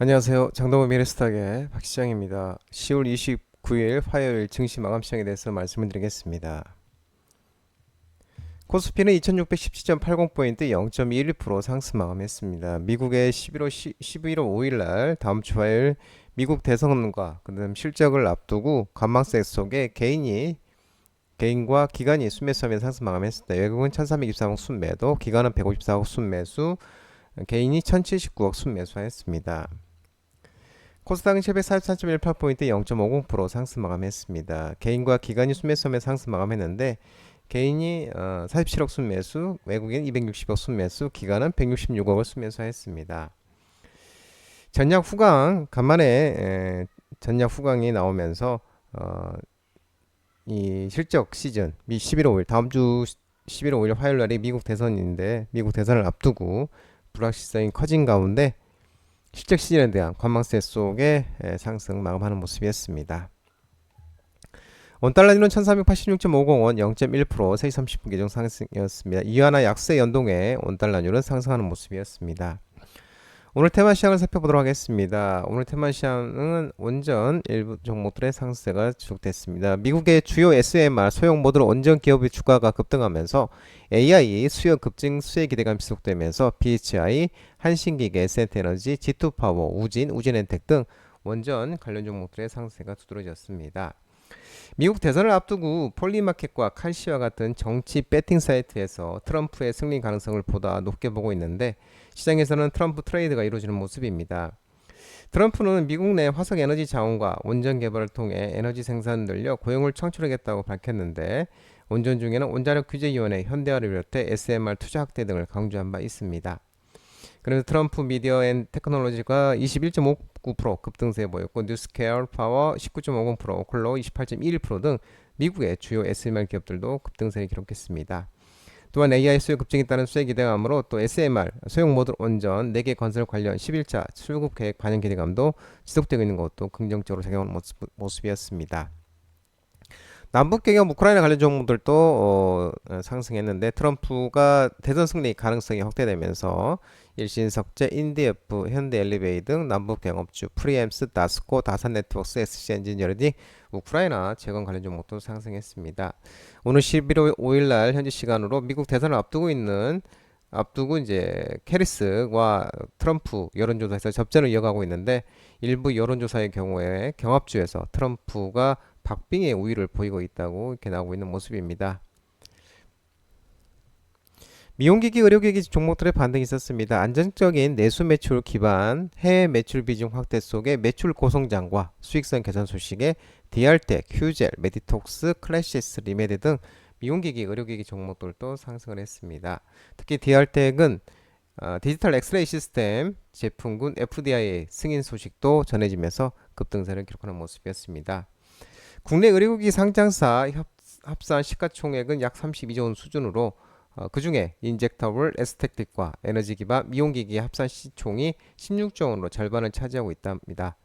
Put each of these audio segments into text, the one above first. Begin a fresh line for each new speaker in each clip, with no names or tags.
안녕하세요. 장동호 미래스탁의 박시장입니다. 10월 29일 화요일 증시 마감 시장에 대해서 말씀을 드리겠습니다. 코스피는 2617.80포인트 0.21% 상승 마감했습니다. 미국의 11월 5일 날 다음 주 화요일 미국 대선과 그다음 실적을 앞두고 관망세 속에 개인과 기관이 순매수하면서 상승 마감했습니다. 외국은 1324억 순매도, 기관은 154억 순매수, 개인이 1079억 순매수하였습니다. 코스닥은 744.18포인트 0.50% 상승 마감했습니다. 개인과 기관이 순매수하며 상승 마감했는데 개인이 47억 순매수, 외국인 260억 순매수, 기관은 166억을 순매수했습니다. 전략 후강 간만에 전략 후강이 나오면서 이 실적 시즌 11월 5일 다음 주 11월 5일 화요일 날이 미국 대선인데 미국 대선을 앞두고 불확실성이 커진 가운데 실적 시즌에 대한 관망세 속에 상승 마감하는 모습이었습니다. 원달러는 1386.50원 0.1% 3시 30분 계정 상승이었습니다. 이하나 약세 연동에 원달러율은 상승하는 모습이었습니다. 오늘 테마 시장을 살펴보도록 하겠습니다. 오늘 테마 시장은 온전 일부 종목들의 상승세가 지속됐습니다. 미국의 주요 SMR 소형 모듈 온전 기업의 주가가 급등하면서 AI 수요 급증 수혜 기대감 지속되면서 BHI, 한신기계, 에센트에너지, G2파워, 우진엔텍 등 원전 관련 종목들의 상승세가 두드러졌습니다. 미국 대선을 앞두고 폴리마켓과 칼시와 같은 정치 배팅 사이트에서 트럼프의 승리 가능성을 보다 높게 보고 있는데 시장에서는 트럼프 트레이드가 이루어지는 모습입니다. 트럼프는 미국 내 화석 에너지 자원과 원전 개발을 통해 에너지 생산을 늘려 고용을 창출하겠다고 밝혔는데 원전 중에는 원자력 규제위원회, 현대화를 비롯해 SMR 투자 확대 등을 강조한 바 있습니다. 그래서 트럼프 미디어 앤 테크놀로지가 21.59% 급등세 보였고 뉴스케어 파워 19.50%, 오클로 28.21%등 미국의 주요 SMR 기업들도 급등세를 기록했습니다. 또한 AI 수요 급증에 따른 수혜 기대감으로 또 SMR 소형 모듈 원전 4개 건설 관련 11차 출국 계획 반영 기대감도 지속되고 있는 것도 긍정적으로 작용하는 모습이었습니다. 남북 개경 우크라이나 관련 종목들도 상승했는데 트럼프가 대선 승리 가능성이 확대되면서 일신석재, 인디에프, 현대엘리베이 등 남북 경업주, 프리엠스, 다스코, 다산네트워크스, SC엔지니어링 등 우크라이나 재건 관련 종목도 상승했습니다. 오늘 11월 5일 날 현지 시간으로 미국 대선을 앞두고 이제 캐리스와 트럼프 여론조사에서 접전을 이어가고 있는데 일부 여론조사의 경우에 경합주에서 트럼프가 박빙의 우위를 보이고 있다고 이렇게 나오고 있는 모습입니다. 미용기기, 의료기기 종목들의 반등이 있었습니다. 안정적인 내수 매출 기반 해외 매출 비중 확대 속에 매출 고성장과 수익성 개선 소식에 디알텍, 큐젤, 메디톡스, 클래시스, 리메디 등 미용기기, 의료기기 종목들도 상승을 했습니다. 특히 디알텍은 디지털 엑스레이 시스템 제품군 FDI의 승인 소식도 전해지면서 급등세를 기록하는 모습이었습니다. 국내 의료기기 상장사 합산 시가총액은 약 32조 원 수준으로 그 중에 인젝터블, 에스테틱과 에너지 기반 미용기기 합산 시총이 16조 원으로 절반을 차지하고 있답니다.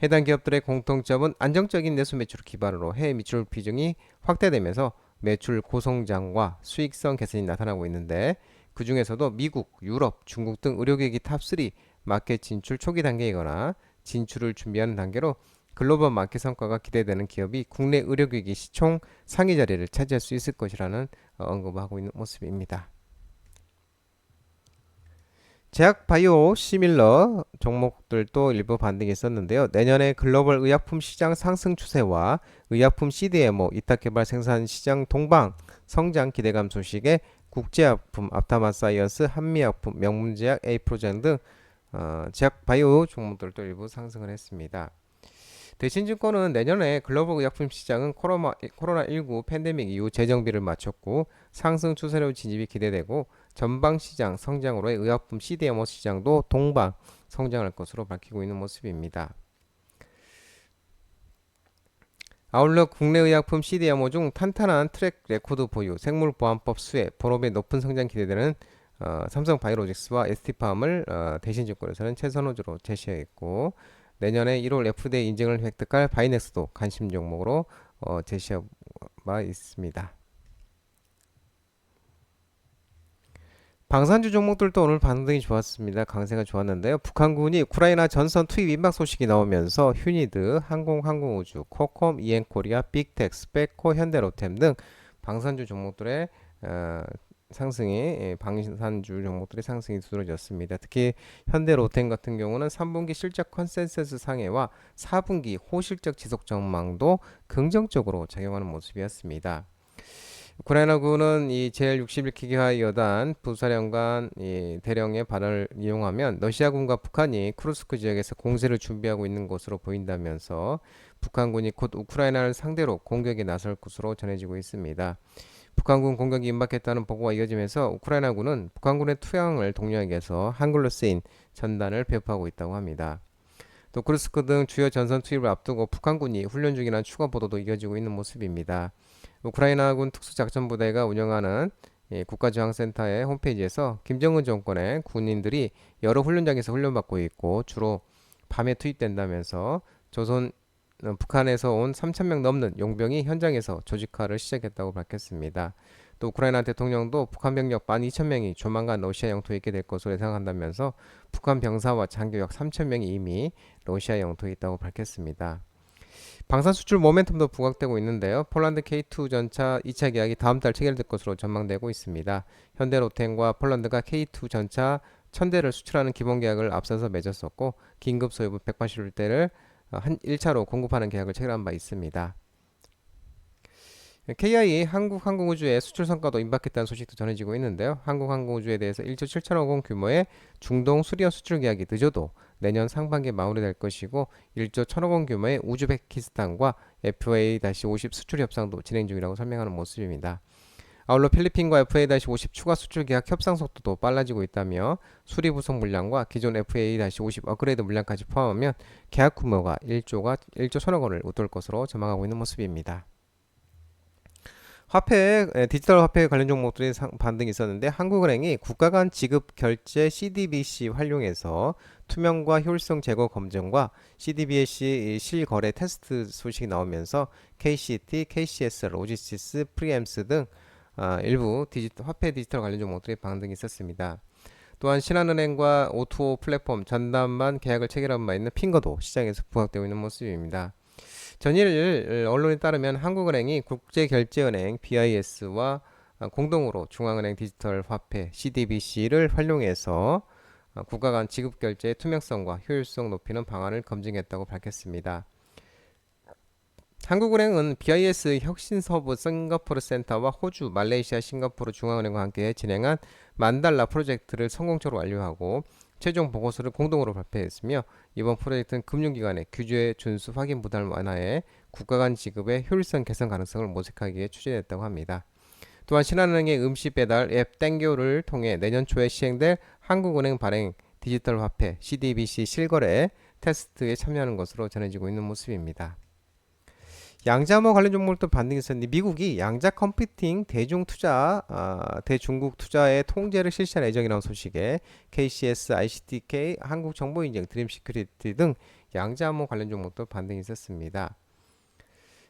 해당 기업들의 공통점은 안정적인 내수 매출 기반으로 해외 매출 비중이 확대되면서 매출 고성장과 수익성 개선이 나타나고 있는데 그 중에서도 미국, 유럽, 중국 등 의료기기 탑3 마켓 진출 초기 단계이거나 진출을 준비하는 단계로 글로벌 마켓 성과가 기대되는 기업이 국내 의료기기 시총 상위 자리를 차지할 수 있을 것이라는 언급을 하고 있는 모습입니다. 제약 바이오 시밀러 종목들도 일부 반등이 있었는데요. 내년에 글로벌 의약품 시장 상승 추세와 의약품 CDMO 이탁 개발 생산 시장 동방 성장 기대감 소식에 국제약품 앞타마사이언스, 한미약품, 명문제약, 에이프로젠 등 제약 바이오 종목들도 일부 상승을 했습니다. 대신증권은 내년에 글로벌 의약품 시장은 코로나19 팬데믹 이후 재정비를 마쳤고 상승 추세로 진입이 기대되고 전방 시장 성장으로의 의약품 CDMO 시장도 동방 성장할 것으로 밝히고 있는 모습입니다. 아울러 국내 의약품 CDMO 중 탄탄한 트랙 레코드 보유, 생물보안법 수혜, 본업의 높은 성장 기대되는 삼성바이오로직스와 ST팜을 대신증권에서는 최선호주로 제시하겠고 내년에 1월 FDA 인증을 획득할 바이넥스도 관심 종목으로 제시하고 있습니다. 방산주 종목들도 오늘 반등이 좋았습니다. 강세가 좋았는데요. 북한군이 우크라이나 전선 투입 임박 소식이 나오면서 휴니드, 항공우주, 코콤, 이엔코리아, 빅텍, 스페코, 현대로템 등 방산주 종목들의 상승이 방산주 종목들의 상승이 두드러졌습니다. 특히 현대로템 같은 경우는 3분기 실적 컨센서스 상회와 4분기 호실적 지속 전망도 긍정적으로 작용하는 모습이었습니다. 우크라이나군은 이 제61기계화 여단 부사령관 대령의 발언을 이용하면 러시아군과 북한이 쿠르스크 지역에서 공세를 준비하고 있는 것으로 보인다면서 북한군이 곧 우크라이나를 상대로 공격에 나설 것으로 전해지고 있습니다. 북한군 공격이 임박했다는 보고가 이어지면서 우크라이나군은 북한군의 투항을 독려하기 위해서 한글로 쓰인 전단을 배포하고 있다고 합니다. 또 쿠르스크 등 주요 전선 투입을 앞두고 북한군이 훈련 중이라는 추가 보도도 이어지고 있는 모습입니다. 우크라이나군 특수작전부대가 운영하는 국가저항센터의 홈페이지에서 김정은 정권의 군인들이 여러 훈련장에서 훈련받고 있고 주로 밤에 투입된다면서 북한에서 온 3,000명 넘는 용병이 현장에서 조직화를 시작했다고 밝혔습니다. 또 우크라이나 대통령도 북한 병력 12,000명이 조만간 러시아 영토에 있게 될 것으로 예상한다면서 북한 병사와 장교 약 3,000명이 이미 러시아 영토에 있다고 밝혔습니다. 방산 수출 모멘텀도 부각되고 있는데요. 폴란드 K2 전차 2차 계약이 다음 달 체결될 것으로 전망되고 있습니다. 현대로템과 폴란드가 K2 전차 1,000대를 수출하는 기본 계약을 앞서서 맺었었고 긴급 소요부 181대를 한 1차로 공급하는 계약을 체결한 바 있습니다. KI 한국항공우주의 수출 성과도 임박했다는 소식도 전해지고 있는데요. 한국항공우주에 대해서 1조 7천억 원 규모의 중동 수리온 수출 계약이 늦어도 내년 상반기에 마무리될 것이고 1조 1천억 원 규모의 우즈베키스탄과 FA-50 수출 협상도 진행 중이라고 설명하는 모습입니다. 아울러 필리핀과 FA-50 추가 수출 계약 협상 속도도 빨라지고 있다며 수리 부속 물량과 기존 FA-50 업그레이드 물량까지 포함하면 계약 규모가 1조 1천억 원을 웃돌 것으로 전망하고 있는 모습입니다. 디지털 화폐 관련 종목들이 반등이 있었는데 한국은행이 국가 간 지급 결제 CDBC 활용해서 투명과 효율성 제거 검증과 CDBC 실거래 테스트 소식이 나오면서 KCT, KCS, 로지시스, 프리엠스 등 일부 화폐 디지털 관련 종목들이 반등이 있었습니다. 또한 신한은행과 O2O 플랫폼 전담만 계약을 체결한 바 있는 핑거도 시장에서 부각되고 있는 모습입니다. 전일 언론에 따르면 한국은행이 국제결제은행 BIS와 공동으로 중앙은행 디지털 화폐 CDBC를 활용해서 국가 간 지급 결제의 투명성과 효율성 높이는 방안을 검증했다고 밝혔습니다. 한국은행은 BIS 혁신서부 싱가포르 센터와 호주, 말레이시아, 싱가포르 중앙은행과 함께 진행한 만달라 프로젝트를 성공적으로 완료하고 최종 보고서를 공동으로 발표했으며 이번 프로젝트는 금융기관의 규제 준수 확인 부담을 완화해 국가 간 지급의 효율성 개선 가능성을 모색하기 위해 추진했다고 합니다. 또한 신한은행의 음식 배달 앱 땡교를 통해 내년 초에 시행될 한국은행 발행 디지털 화폐 CDBC 실거래 테스트에 참여하는 것으로 전해지고 있는 모습입니다. 양자암호 관련 종목도 반등이 있었는데 미국이 양자 컴퓨팅 대중국 투자의 통제를 실시할 예정이라는 소식에 KCS, ICTK, 한국정보인증, 드림시큐리티 등 양자암호 관련 종목도 반등이 있었습니다.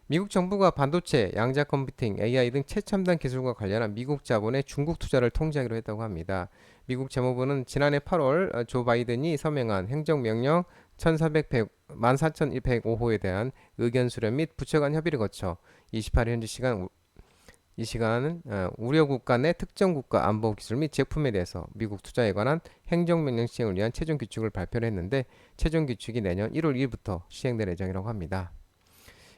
미국 정부가 반도체, 양자 컴퓨팅, AI 등 최첨단 기술과 관련한 미국 자본의 중국 투자를 통제하기로 했다고 합니다. 미국 재무부는 지난해 8월 조 바이든이 서명한 행정명령 14,105호에 대한 의견 수렴 및 부처 간 협의를 거쳐 28일 현지 시간 이 시간은 우려국가 내 특정 국가 안보 기술 및 제품에 대해서 미국 투자에 관한 행정명령 시행을 위한 최종 규칙을 발표를 했는데 최종 규칙이 내년 1월 1일부터 시행될 예정이라고 합니다.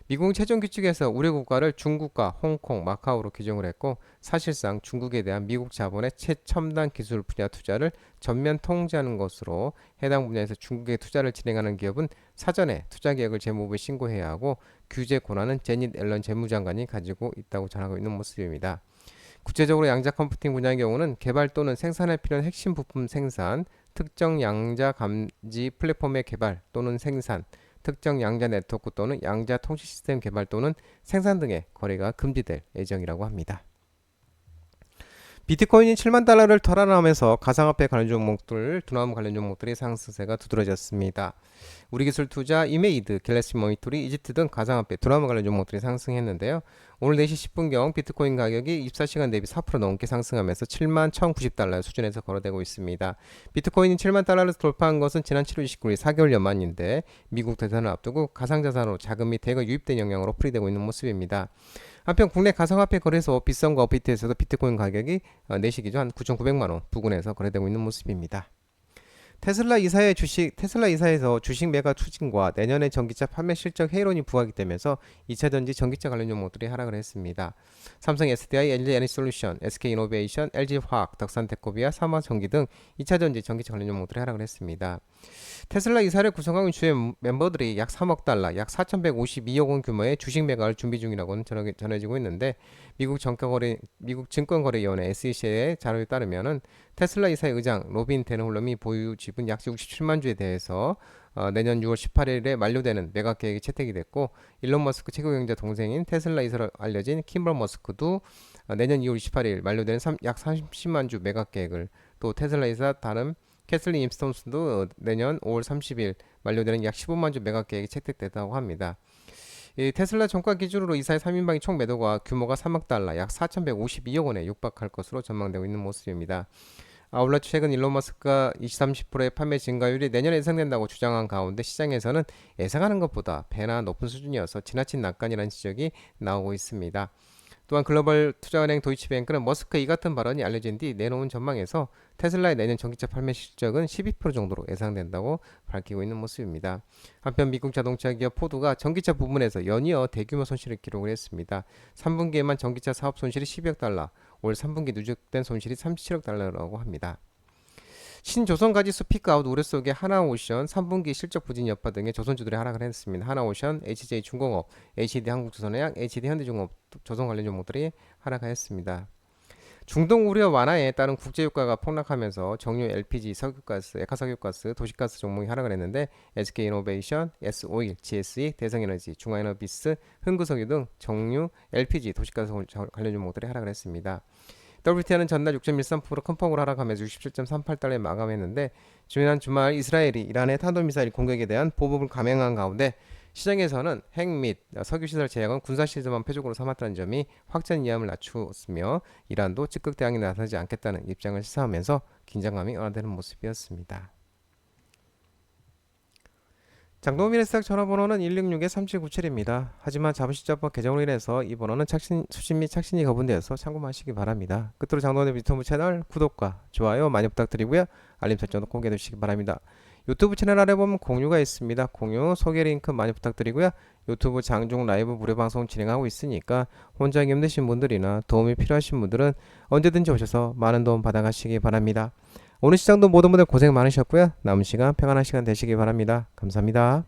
미국 최종 규칙에서 우려 국가를 중국과 홍콩, 마카오로 규정을 했고 사실상 중국에 대한 미국 자본의 최첨단 기술 분야 투자를 전면 통제하는 것으로 해당 분야에서 중국에 투자를 진행하는 기업은 사전에 투자 계획을 재무부에 신고해야 하고 규제 권한은 제닛 앨런 재무장관이 가지고 있다고 전하고 있는 모습입니다. 구체적으로 양자 컴퓨팅 분야의 경우는 개발 또는 생산에 필요한 핵심 부품 생산, 특정 양자 감지 플랫폼의 개발 또는 생산, 특정 양자 네트워크 또는 양자 통신 시스템 개발 또는 생산 등의 거래가 금지될 예정이라고 합니다. 비트코인이 7만 달러를 탈환하면서 가상화폐 관련 종목들, 두나무 관련 종목들이 상승세가 두드러졌습니다. 우리기술 투자, 이메이드, 갤럭시 모니터리, 이집트 등 가상화폐, 두나무 관련 종목들이 상승했는데요. 오늘 4시 10분경 비트코인 가격이 24시간 대비 4% 넘게 상승하면서 7만 1,090달러 수준에서 거래되고 있습니다. 비트코인이 7만 달러를 돌파한 것은 지난 7월 29일 4개월 연만인데 미국 대선을 앞두고 가상자산으로 자금이 대거 유입된 영향으로 풀이되고 있는 모습입니다. 한편 국내 가상화폐 거래소 빗썸과 업비트에서도 비트코인 가격이 4시 기준 한 9,900만원 부근에서 거래되고 있는 모습입니다. 테슬라 이사에서 주식 매각 추진과 내년의 전기차 판매 실적 해이론이 부각이 되면서 2차전지 전기차 관련 종목들이 하락을 했습니다. 삼성 SDI, LG 에너지솔루션, SK이노베이션, LG화학, 덕산테크비아, 삼화전기 등 2차전지 전기차 관련 종목들이 하락을 했습니다. 테슬라 이사를 구성하고 있는 주요 멤버들이 약 3억 달러, 약 4,152억 원 규모의 주식 매각을 준비 중이라고는 전해지고 있는데 미국 증권거래위원회 SEC의 자료에 따르면은 테슬라 이사의 의장 로빈 데너홀럼이 보유 지분 약 67만 주에 대해서 내년 6월 18일에 만료되는 매각 계획이 채택이 됐고 일론 머스크 최고 경제 동생인 테슬라 이사로 알려진 킴버 머스크도 내년 2월 28일 만료되는 약 30만 주 매각 계획을 또 테슬라 이사 다른 캐슬린 임스톤스도 내년 5월 30일 만료되는 약 15만 주 매각 계획이 채택됐다고 합니다. 이 테슬라 정가 기준으로 이사의 3인방의 총 매도가 규모가 3억 달러, 약 4,152억 원에 육박할 것으로 전망되고 있는 모습입니다. 아울러 최근 일론 머스크가 20-30%의 판매 증가율이 내년에 예상된다고 주장한 가운데 시장에서는 예상하는 것보다 배나 높은 수준이어서 지나친 낙관이라는 지적이 나오고 있습니다. 또한 글로벌 투자은행 도이치뱅크는 머스크의 이 같은 발언이 알려진 뒤 내놓은 전망에서 테슬라의 내년 전기차 판매 실적은 12% 정도로 예상된다고 밝히고 있는 모습입니다. 한편 미국 자동차 기업 포드가 전기차 부분에서 연이어 대규모 손실을 기록을 했습니다. 3분기에만 전기차 사업 손실이 12억 달러, 올 3분기 누적된 손실이 37억 달러라고 합니다. 신조선가지수 피크아웃 우려 속에 하나오션 3분기 실적 부진 여파 등의 조선주들이 하락을 했습니다. 하나오션, HJ중공업, HD한국조선해양, HD현대중공업, 조선 관련 종목들이 하락하였습니다. 중동 우려 완화에 따른 국제유가가 폭락하면서 정유 LPG, 석유가스, 액화석유가스, 도시가스 종목이 하락을 했는데 SK이노베이션, S오일, GSE, 대성에너지, 중화에너비스, 흥구석유 등 정유, LPG, 도시가스 관련 종목들이 하락을 했습니다. WTI는 전날 6.13% 큰 폭으로 하락하면서 67.38달러에 마감했는데 지난 주말 이스라엘이 이란의 탄도미사일 공격에 대한 보복을 감행한 가운데 시장에서는 핵 및 석유시설 제약은 군사시설만 표적으로 삼았다는 점이 확전 위험을 낮추었으며 이란도 즉각 대응에 나서지 않겠다는 입장을 시사하면서 긴장감이 완화되는 모습이었습니다. 장동민의 전화번호는 166-3797입니다. 하지만 자본시장법 개정으로 인해서 이 번호는 수신 및 착신이 거부되어서 참고하시기 바랍니다. 끝으로 장동민의 유튜브 채널 구독과 좋아요 많이 부탁드리고요. 알림 설정도 공개해 주시기 바랍니다. 유튜브 채널 아래 보면 공유가 있습니다. 공유, 소개 링크 많이 부탁드리고요. 유튜브 장중 라이브 무료 방송 진행하고 있으니까 혼자 하기 힘드신 분들이나 도움이 필요하신 분들은 언제든지 오셔서 많은 도움 받아가시기 바랍니다. 오늘 시장도 모든 분들 고생 많으셨고요. 남은 시간 평안한 시간 되시기 바랍니다. 감사합니다.